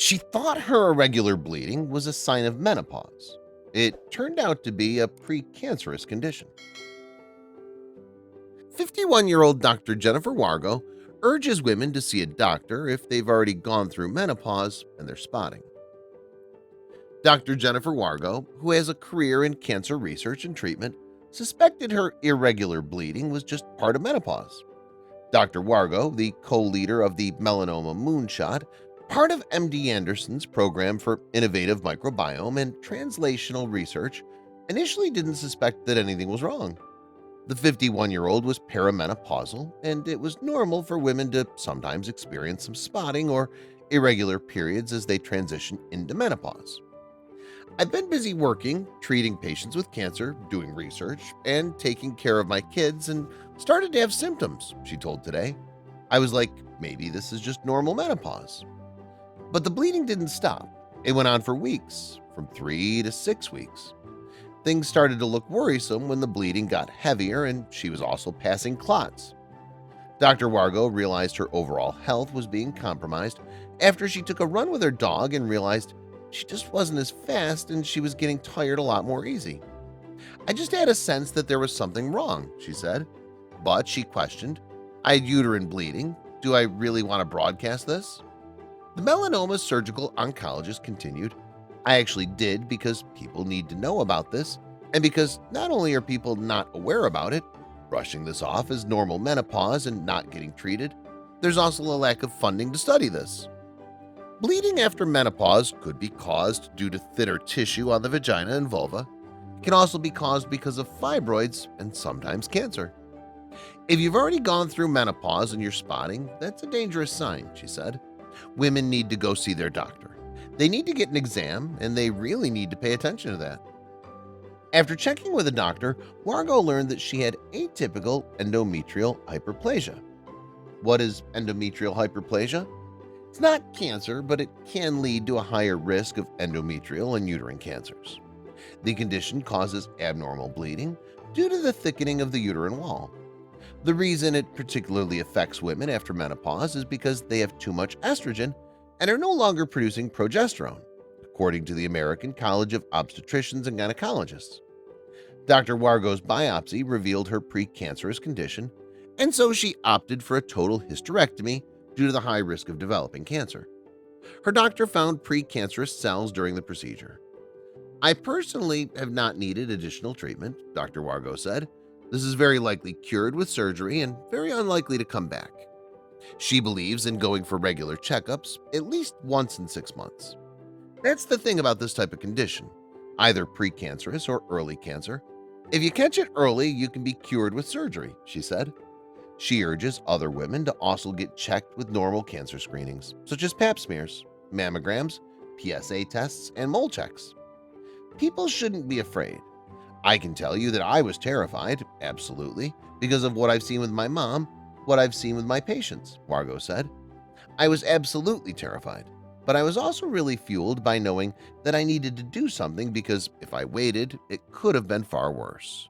She thought her irregular bleeding was a sign of menopause. It turned out to be a precancerous condition. 51-year-old Dr. Jennifer Wargo urges women to see a doctor if they've already gone through menopause and they're spotting. Dr. Jennifer Wargo, who has a career in cancer research and treatment, suspected her irregular bleeding was just part of menopause. Dr. Wargo, the co-leader of the Melanoma Moonshot, part of MD Anderson's program for innovative microbiome and translational research, initially didn't suspect that anything was wrong. The 51-year-old was perimenopausal, and it was normal for women to sometimes experience some spotting or irregular periods as they transition into menopause. I've been busy working, treating patients with cancer, doing research, and taking care of my kids and started to have symptoms, she told Today. I was like, maybe this is just normal menopause. But the bleeding didn't stop. It went on for weeks, from 3 to 6 weeks. Things started to look worrisome when the bleeding got heavier and she was also passing clots. Dr. Wargo realized her overall health was being compromised after she took a run with her dog and realized she just wasn't as fast and she was getting tired a lot more easy. I just had a sense that there was something wrong, she said. But she questioned, I had uterine bleeding. Do I really want to broadcast this? The melanoma surgical oncologist continued, I actually did because people need to know about this, and because not only are people not aware about it, brushing this off as normal menopause and not getting treated, there's also a lack of funding to study this. Bleeding after menopause could be caused due to thinner tissue on the vagina and vulva. It can also be caused because of fibroids and sometimes cancer. If you've already gone through menopause and you're spotting, that's a dangerous sign, she said. Women need to go see their doctor. They need to get an exam, and they really need to pay attention to that. After checking with a doctor, Wargo learned that she had atypical endometrial hyperplasia. What is endometrial hyperplasia? It's not cancer, but it can lead to a higher risk of endometrial and uterine cancers. The condition causes abnormal bleeding due to the thickening of the uterine wall. The reason it particularly affects women after menopause is because they have too much estrogen and are no longer producing progesterone, according to the American College of Obstetricians and Gynecologists. Dr. Wargo's biopsy revealed her precancerous condition, and so she opted for a total hysterectomy due to the high risk of developing cancer. Her doctor found precancerous cells during the procedure. I personally have not needed additional treatment, Dr. Wargo said. This is very likely cured with surgery and very unlikely to come back. She believes in going for regular checkups at least once in 6 months. That's the thing about this type of condition, either precancerous or early cancer. If you catch it early, you can be cured with surgery, she said. She urges other women to also get checked with normal cancer screenings, such as pap smears, mammograms, PSA tests, and mole checks. People shouldn't be afraid. I can tell you that I was terrified, absolutely, because of what I've seen with my mom, what I've seen with my patients, Wargo said. I was absolutely terrified, but I was also really fueled by knowing that I needed to do something because if I waited, it could have been far worse.